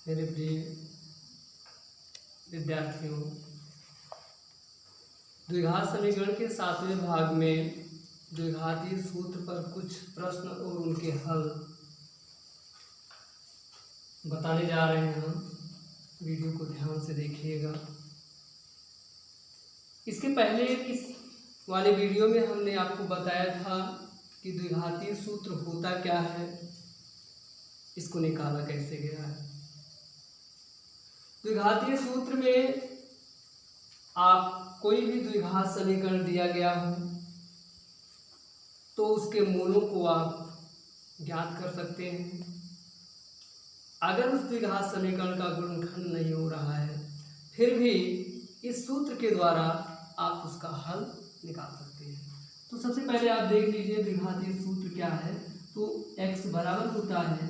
मेरे प्रिय विद्यार्थियों, द्विघात समीकरण के 7वें भाग में द्विघातीय सूत्र पर कुछ प्रश्न और उनके हल बताने जा रहे हैं हम। वीडियो को ध्यान से देखिएगा। इसके पहले इस वाले वीडियो में हमने आपको बताया था कि द्विघातीय सूत्र होता क्या है, इसको निकाला कैसे गया है। द्विघातीय सूत्र में आप कोई भी द्विघात समीकरण दिया गया हो तो उसके मूलों को आप ज्ञात कर सकते हैं। अगर उस द्विघात समीकरण का गुणनखंड नहीं हो रहा है फिर भी इस सूत्र के द्वारा आप उसका हल निकाल सकते हैं। तो सबसे पहले आप देख लीजिए द्विघातीय सूत्र क्या है। तो x बराबर होता है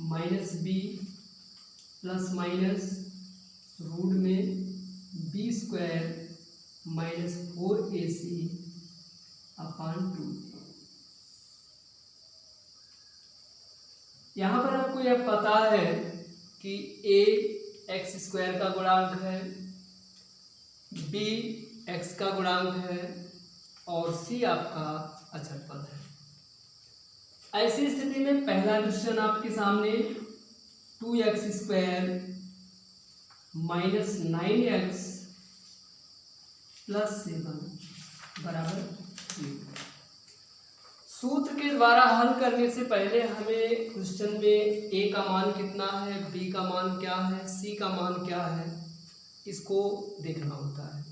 -b प्लस माइनस रूट में b स्क्वायर माइनस 4ac अपान 2। यहाँ पर आपको यह पता है कि a x स्क्वायर का गुणांक है, b x का गुणांक है और c आपका अचर पद है। ऐसी स्थिति में पहला क्वेश्चन आपके सामने 2x square minus 9x plus 7 बराबर 0। सूत्र के द्वारा हल करने से पहले हमें क्वेश्चन में a का मान कितना है, b का मान क्या है, c का मान क्या है, इसको देखना होता है।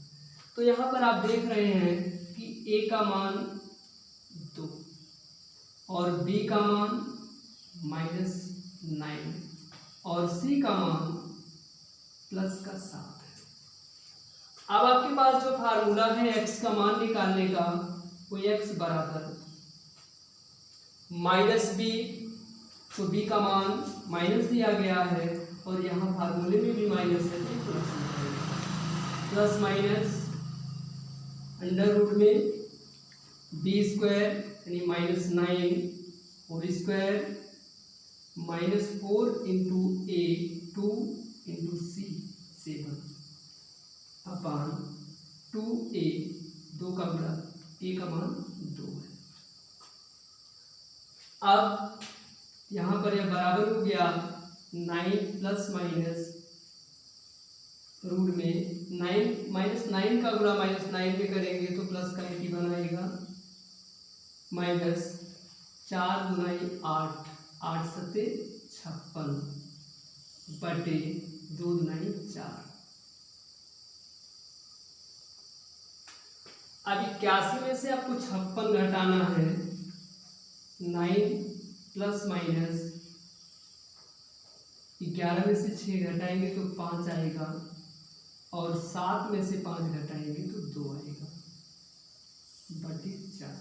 तो यहाँ पर आप देख रहे हैं कि a का मान 2 और b का मान -9 और c का मान +7 है। अब आपके पास जो फार्मूला है x का मान निकालने का, वो x बराबर -b, तो b का मान माइनस दिया गया है और यहाँ फार्मूले में भी माइनस है तो प्लस माइनस अंडर रूट में b स्क्वायर यानी -9 whole square -4 into a 2 into c 7 upon 2a 2 का गुणा a का मान 2 है। अब यहाँ पर यह बराबर हो गया 9 प्लस माइनस रूट में 9 का गुणा -9 पे करेंगे तो प्लस का ही बनाएगा माइनस 4 गुना 8 8 सत्ते 56 बटे 2 गुना 4। अब 81 में से आपको 56 घटाना है। 9 प्लस माइनस 11 में से 6 घटाएंगे तो 5 आएगा और 7 में से 5 घटाएंगे तो 2 आएगा बटे 4।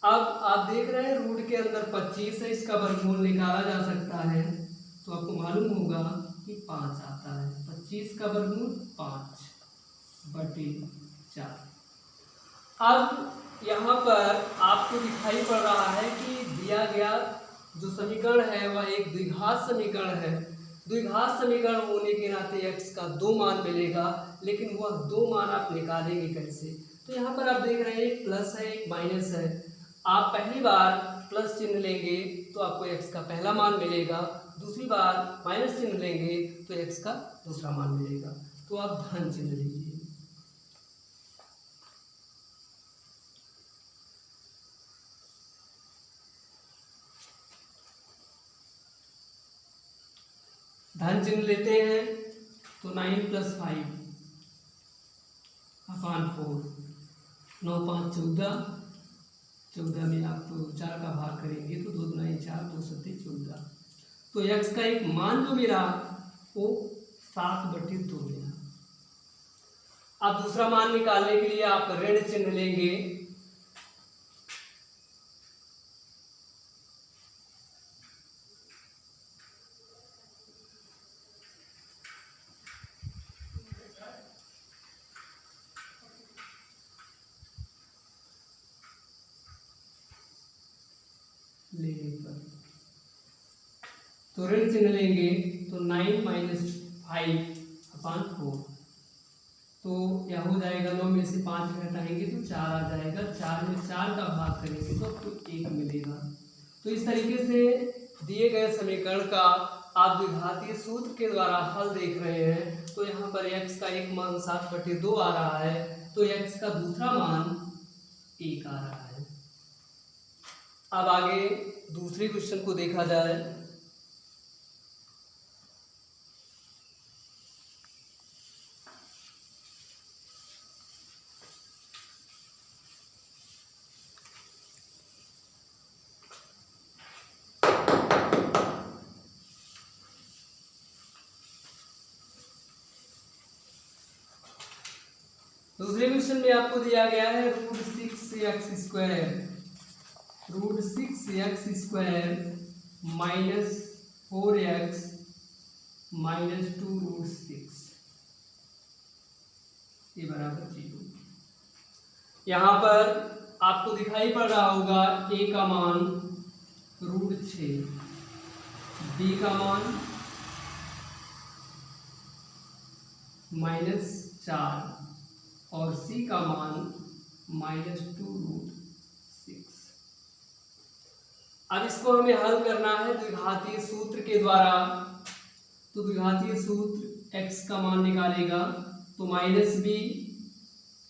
अब आप देख रहे हैं रूट के अंदर 25 है, इसका वर्गमूल निकाला जा सकता है तो आपको मालूम होगा कि 5 आता है। 25 का वर्गमूल 5 बटे 4। अब यहाँ पर आपको दिखाई पड़ रहा है कि दिया गया जो समीकरण है वह एक द्विघात समीकरण है। द्विघात समीकरण होने के नाते x का 2 मान मिलेगा, लेकिन वह 2 मान आप निकालेंगे कैसे। तो यहाँ पर आप देख रहे हैं एक प्लस है एक माइनस है। आप पहली बार प्लस चिन्ह लेंगे तो आपको x का पहला मान मिलेगा, दूसरी बार माइनस चिन्ह लेंगे तो x का दूसरा मान मिलेगा। तो आप धन चिन्ह लीजिए। धन चिन्ह लेते हैं तो 9 + 5 अपान 4 9 5 14 14 में आप तो 4 का भाग करेंगे तो 2 गुना 4 2 सत्ते 14। तो x का एक मान जो मेरा वो 7 बटे 2 मिला। अब दूसरा मान निकालने के लिए आप ऋण चिन्ह लेंगे। लेने पर। तो ऋण चिन्ह लेंगे तो 9 - 5/4, तो यह हो जाएगा 9 में से 5 घटाएंगे तो 4 आ जाएगा, 4 में 4 का भाग करेंगे तो आपको 1 मिलेगा। तो इस तरीके से दिए गए समीकरण का आप द्विघातीय सूत्र के द्वारा हल देख रहे हैं। तो यहाँ पर x का एक मान 7/2 आ रहा है, तो x का दूसरा मान 1 आ रहा है। अब आगे दूसरे क्वेश्चन को देखा जाए। दूसरे क्वेश्चन में आपको दिया गया है √6x² -4x - 2√6 ये बराबर 0। यहाँ पर आपको दिखाई पड़ रहा होगा a का मान √6, b का मान -4 और c का मान -2√6। अब इसको हमें हल करना है द्विघातीय सूत्र के द्वारा। तो द्विघातीय सूत्र x का मान निकालेगा तो -b,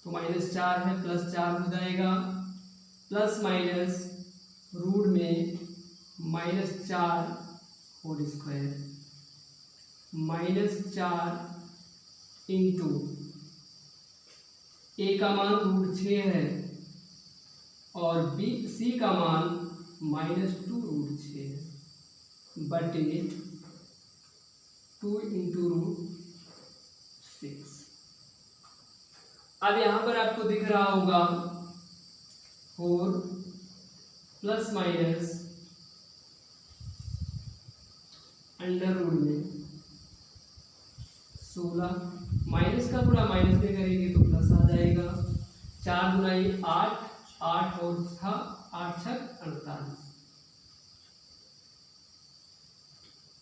तो -4 है, +4 हो जाएगा, प्लस माइनस रूट में -4 होल स्क्वायर, -4 इंटू a का मान √6 है और c का मान -2√6 है, बटे 2 इंटू √6। अब यहाँ पर आपको दिख रहा होगा 4 प्लस माइनस अंडर रूट में 16, माइनस का गुणा माइनस में करेंगे तो प्लस आ जाएगा। 4 गुनाई 8, 8 और 6, 8 6 48,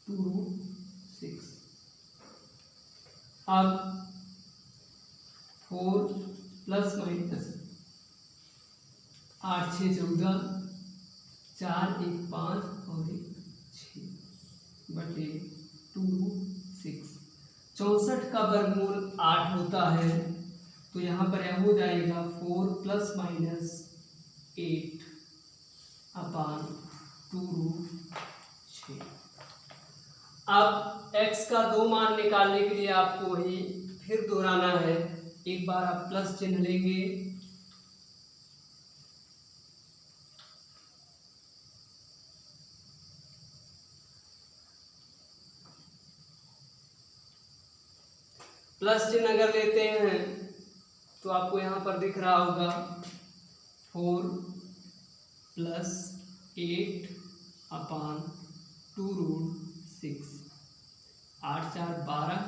2√6। अब 4 प्लस माइनस 8 6 14, 4 1 5 और 1 6 बटे 2√6। 64 का वर्गमूल 8 होता है, तो यहाँ पर यह हो जाएगा 4 प्लस माइनस 8 अपान 2√6। अब x का 2 मान निकालने के लिए आपको वही फिर दोहराना है। एक बार आप प्लस चिन्ह लेंगे, प्लस चिन्ह अगर लेते हैं तो आपको यहाँ पर दिख रहा होगा 4 प्लस 8 अपान 2√6, 8 4 12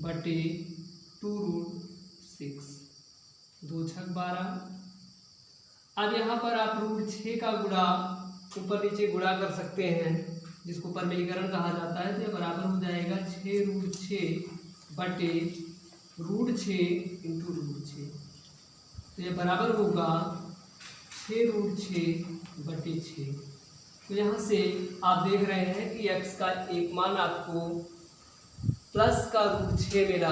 बटे 2√6, 2 6 12। अब यहाँ पर आप √6 का गुणा ऊपर नीचे गुणा कर सकते हैं, जिसको परमेयीकरण कहा जाता है। तो ये बराबर हो जाएगा 6√6 बटे √6 इंटू √6। तो ये बराबर होगा 6√6 बटे 6। तो यहाँ से आप देख रहे हैं कि x का एक मान आपको प्लस का √6 मिला।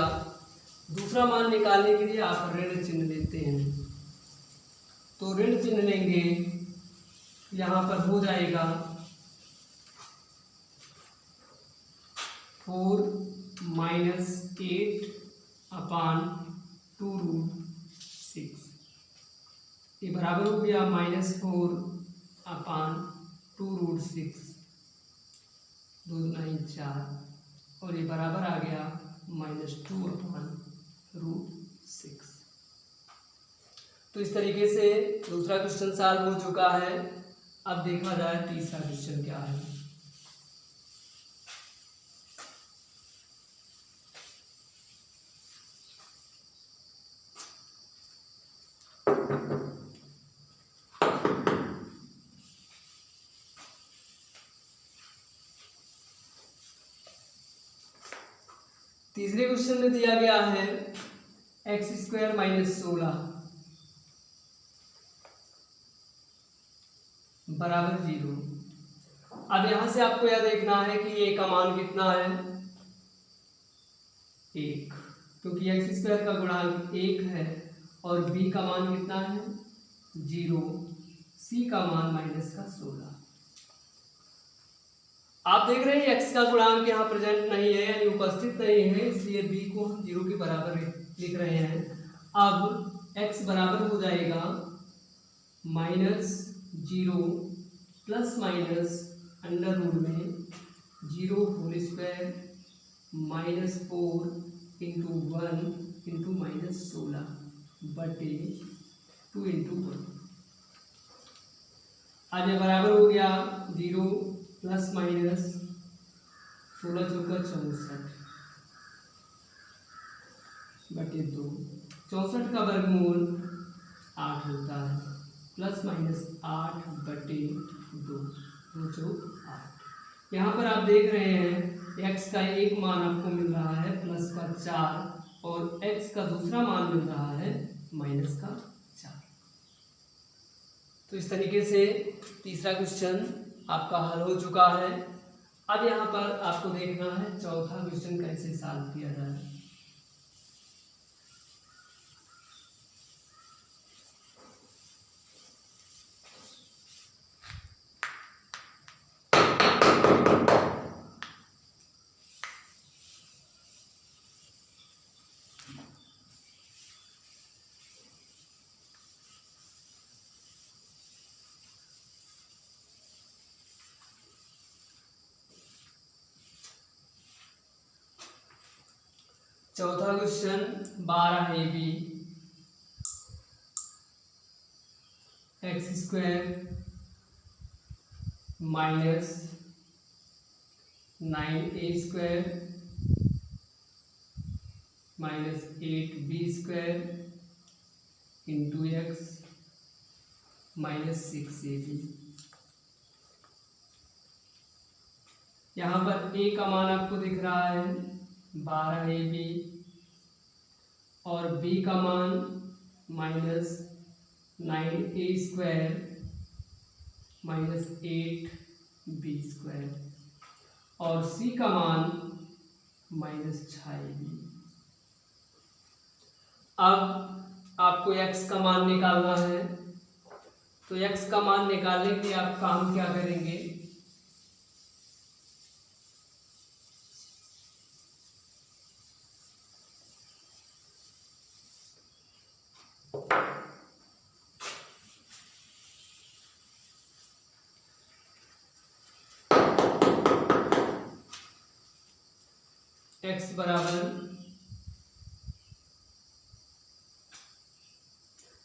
दूसरा मान निकालने के लिए आप ऋण चिन्ह लेते हैं, तो ऋण चिन्ह लेंगे, यहाँ पर हो जाएगा 4 माइनस 8 अपान 2√6, ये बराबर हो गया -4 अपान 2√6, 2 9 4 और ये बराबर आ गया -2 अपान √6। तो इस तरीके से दूसरा क्वेश्चन सॉल्व हो चुका है। अब देखा जाए तीसरा क्वेश्चन क्या है। तीसरे क्वेश्चन में दिया गया है एक्स स्क्वायर माइनस 16 बराबर 0। अब यहां से आपको यह देखना है कि ए का मान कितना है, 1, क्योंकि एक्स स्क्वायर का गुणांक 1 है और बी का मान कितना है 0, सी का मान माइनस का 16। आप देख रहे हैं एक्स का गुणांक यहाँ प्रेजेंट नहीं है यानी उपस्थित नहीं है, इसलिए बी को हम 0 के बराबर लिख रहे हैं। अब एक्स बराबर हो जाएगा -0 प्लस माइनस अंडर रूट में 0 होल स्क्वायर -4 इंटू 1 इंटू -16 बटे 2 इंटू 1। आज ये बराबर हो गया 0 प्लस माइनस 16 चौका 64 बटे 2। 64 का वर्गमूल 8 होता है, प्लस माइनस 8 बटे 2, 2 चौक 8। यहाँ पर आप देख रहे हैं x का एक मान आपको मिल रहा है प्लस का 4 और x का दूसरा मान मिल रहा है माइनस का 4। तो इस तरीके से तीसरा क्वेश्चन आपका हल हो चुका है। अब यहाँ पर आपको देखना है चौथा क्वेश्चन कैसे सॉल्व किया जाए। चौथा question 12ab x square minus 9a square minus 8b square into x minus 6ab। यहाँ पर a का मान आपको दिख रहा है 12ab और b का मान minus 9a square minus 8b square और c का मान माइनस 6ab। अब आपको x का मान निकालना है, तो x का मान निकालने के लिए आप काम क्या करेंगे, x बराबर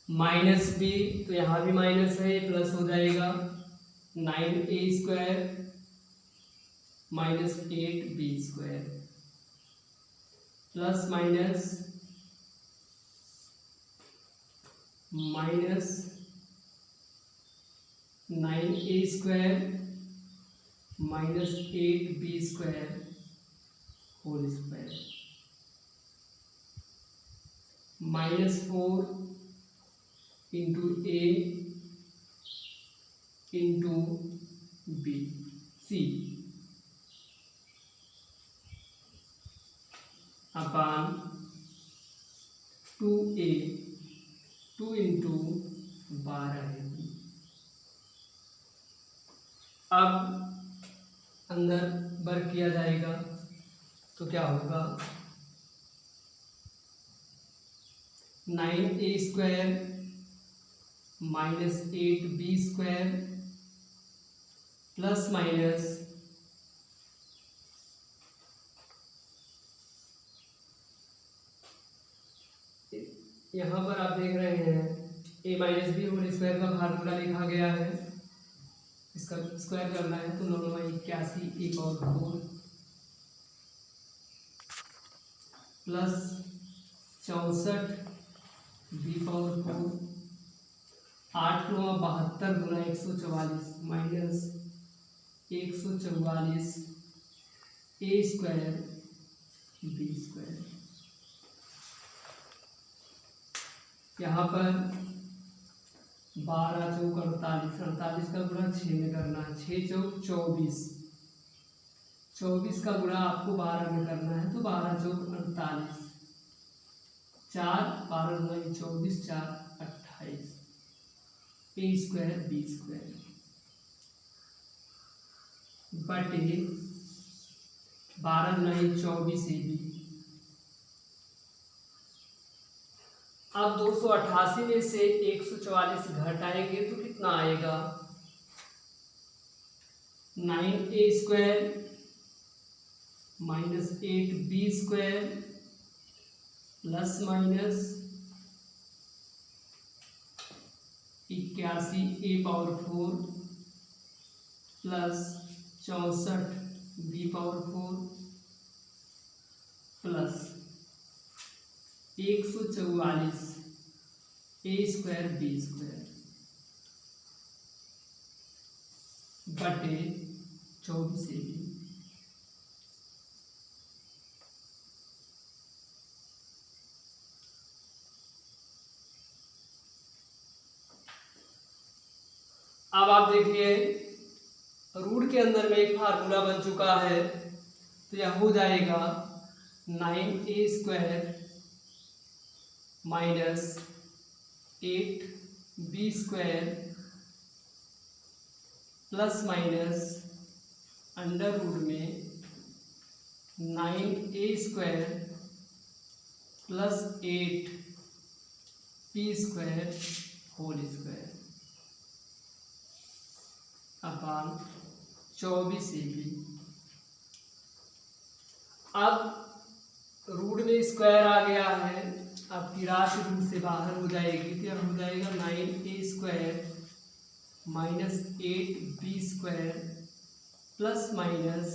माइनस b, तो यहाँ भी माइनस है, प्लस हो जाएगा 9a square minus 8b square plus minus 9a square minus 8b square whole square -4 into a into b c upon 2a 2 into 12ab। अब अंदर वर्क किया जाएगा तो क्या होगा, 9a square minus 8b square plus minus यहाँ पर आप देख रहे हैं a minus B whole square का फार्मूला लिखा गया है, इसका स्क्वायर करना है तो 9×81 एक और 4 प्लस 64 बी पावर 4 8 9 72 गुना 144 माइनस 144 ए स्क्वायर बी स्क्वायर। यहाँ पर 12 चौक 48, 48 का गुणा 6 में करना है, 6 चौक 24, 24 का गुणा आपको 12 में करना है, तो 12 चौक 48, 4 12 9 24, 4 28, ए स्क्वायर बी स्क्वायर बटे 12 9 24 ए बी। अब 288 में से 144 घटाएंगे तो कितना आएगा, 9a square minus 8b square plus minus 81a power 4 plus 64b power 4 plus 144 ए स्क्वायर बी स्क्वायर बटे 24 ए बी। अब आप देखिए रूट के अंदर में एक फार्मूला बन चुका है, तो यह हो जाएगा 9a square minus 8b square plus minus under root में 9a square plus 8b square whole square upon 24 A B. अब रूट में स्क्वायर आ गया है, अब की राशि रूट से बाहर हो जाएगी, तो यह हो जाएगा 9a square minus 8b square plus minus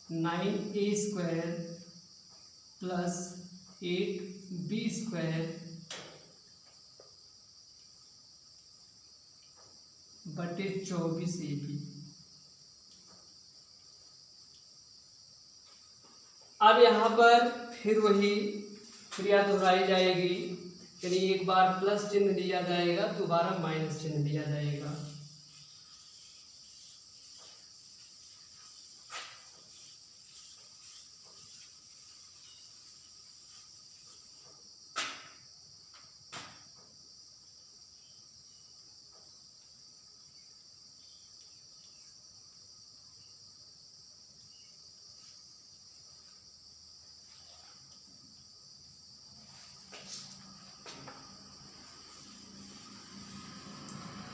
9a square plus 8b square बटे 24 ए बी। अब यहाँ पर फिर वही क्रिया दोहराई जाएगी, यानी एक बार प्लस चिन्ह लिया जाएगा, दोबारा माइनस चिन्ह लिया जाएगा।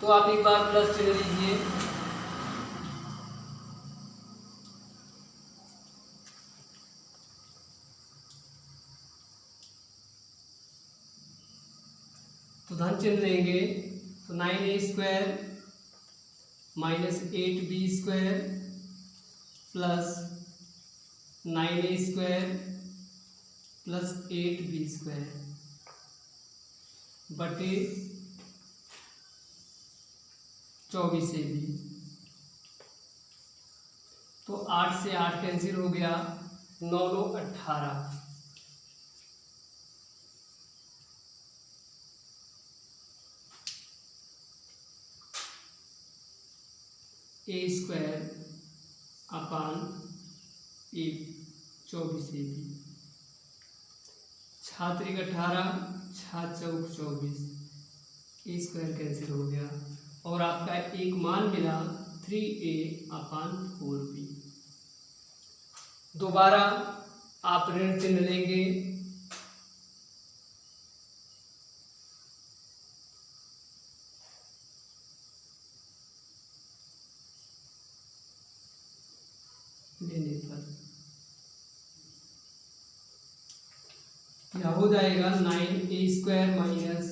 तो आप एक बार प्लस चिन्ह लीजिए, तो धन चिन्ह लेंगे, तो 9a square minus 8b square plus 9a square plus 8b square बटे 24 ए बी। तो 8 से 8 कैंसिल हो गया, 9 9 18, A square upon 24 A B. 6 3 18, 6 चौक 24, ए स्क्वायर कैंसिल हो गया और आपका एक मान मिला 3a अपान 4b। दोबारा आप ऋण चिन्ह लेंगे, लेने पर यह हो जाएगा 9a square minus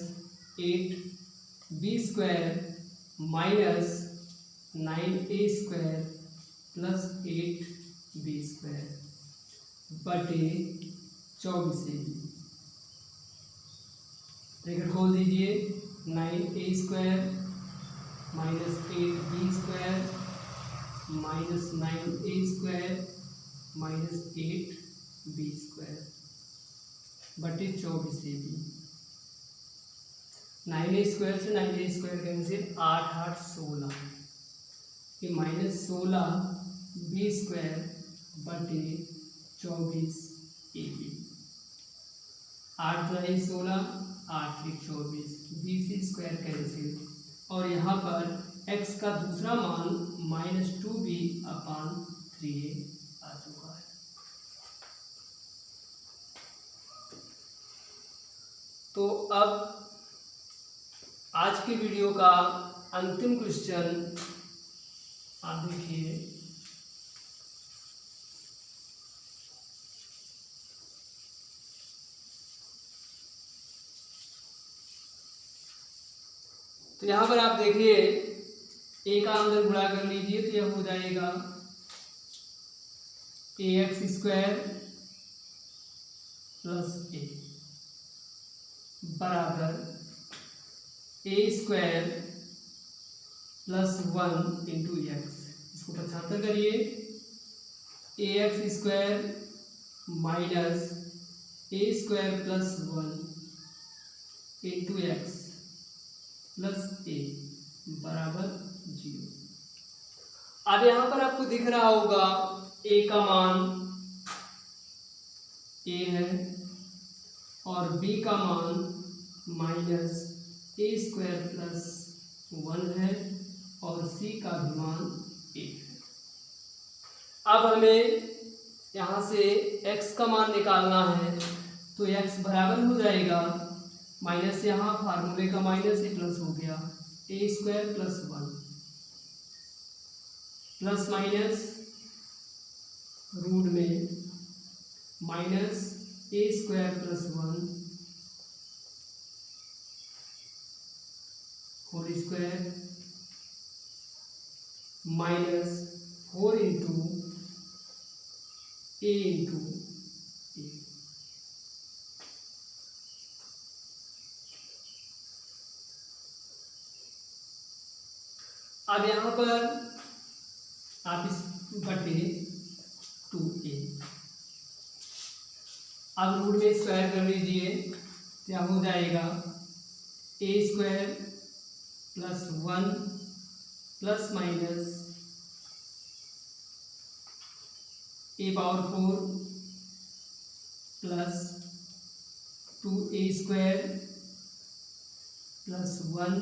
8b square minus 9a square plus 8b square बटे 24 ए बी। ब्रैकेट खोल दीजिए, 9a square minus 8b square minus 9a square minus 8b B square बटे 24ab। 9a स्क्वायर से 9a स्क्वायर कैंसिल, 8 8 16, ये -16 B square बटे 24ab। 8 × 16, 8 × 24, 20 square cancel, और यहाँ पर x का दूसरा मान -2b/3a आ चुका है। तो अब आज की वीडियो का अंतिम क्वेश्चन आप देखिए। तो यहाँ पर आप देखिए, a का अंदर गुणा कर लीजिए तो यह हो जाएगा ax² प्लस a बराबर a² प्लस 1 इंटू एक्स। इसको 75 करिए, ax² minus a² plus 1 into x plus a बराबर 0। अब यहाँ पर आपको दिख रहा होगा a का मान a है और b का मान -a² प्लस 1 है और c का भी मान 1 है। अब हमें यहाँ से x का मान निकालना है, तो x बराबर हो जाएगा माइनस, यहाँ फार्मूले का माइनस ये प्लस हो गया, a² plus 1 plus minus root में -a² plus 1 whole square -4 into a into a। अब यहाँ पर आप इस बटे 2a, अब रूट में स्क्वायर कर लीजिए, क्या हो जाएगा a² plus 1 plus minus a⁴ plus 2a² plus 1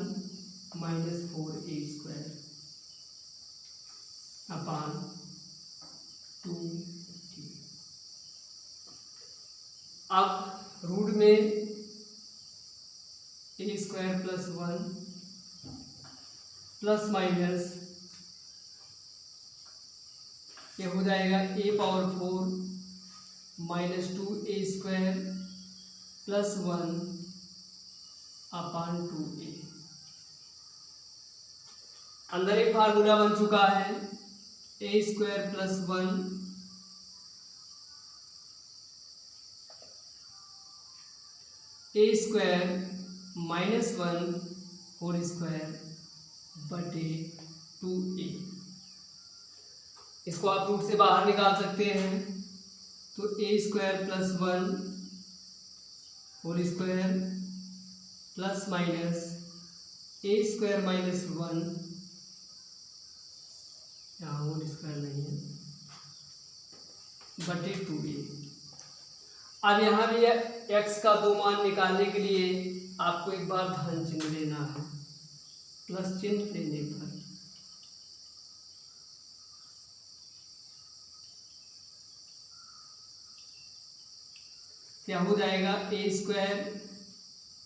minus 4a² अपान 2a। अब रूट में a² प्लस 1 प्लस माइनस ये हो जाएगा a⁴ माइनस 2a² प्लस 1 अपान 2a। अंदर एक फार्मूला बन चुका है, a² plus 1 a² minus 1 whole square बटे 2a। इसको आप रूट से बाहर निकाल सकते हैं, तो a² plus 1 whole square plus minus a² minus 1, यहाँ होल स्क्वायर नहीं है, बटे 2a। अब यहाँ भी x का 2 मान निकालने के लिए आपको एक बार धन चिन्ह लेना है, प्लस चिन्ह लेने पर क्या हो जाएगा a²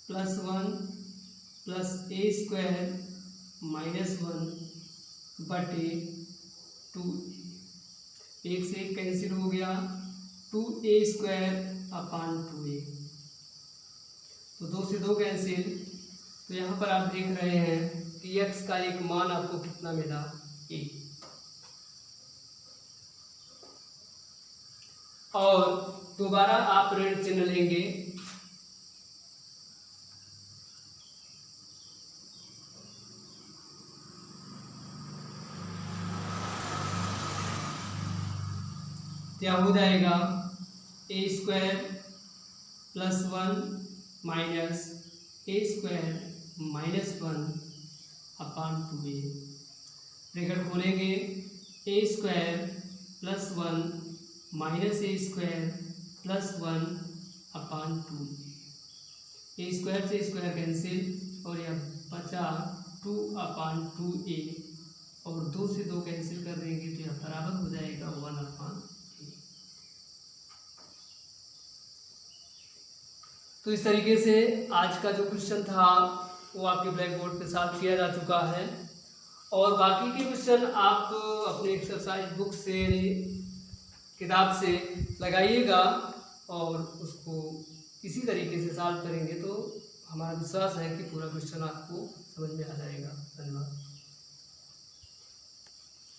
plus 1 plus a² minus 1 बटे 2। एक से एक कैंसिल हो गया, 2a² अपान 2a, तो 2 से 2 कैंसिल। तो यहाँ पर आप देख रहे हैं कि x का एक मान आपको कितना मिला, a। और दोबारा आप ऋण चिन्ह लेंगे, क्या हो जाएगा ए स्क्वायर प्लस 1 माइनस ए स्क्वायर माइनस 1 अपान 2a। ब्रैकेट खोलेंगे, ए स्क्वायर प्लस 1 माइनस ए स्क्वायर प्लस 1 अपान 2। ए स्क्वायर से स्क्वायर कैंसिल और यह बचा 2 अपान 2a और 2 से 2 कैंसिल कर देंगे तो यह बराबर हो जाएगा 1 अपान a। तो इस तरीके से आज का जो क्वेश्चन था वो आपके ब्लैक बोर्ड पे सॉल्व किया जा चुका है और बाकी के क्वेश्चन आप अपने एक्सरसाइज बुक से किताब से लगाइएगा और उसको इसी तरीके से सॉल्व करेंगे तो हमारा विश्वास है कि पूरा क्वेश्चन आपको समझ में आ जाएगा। धन्यवाद।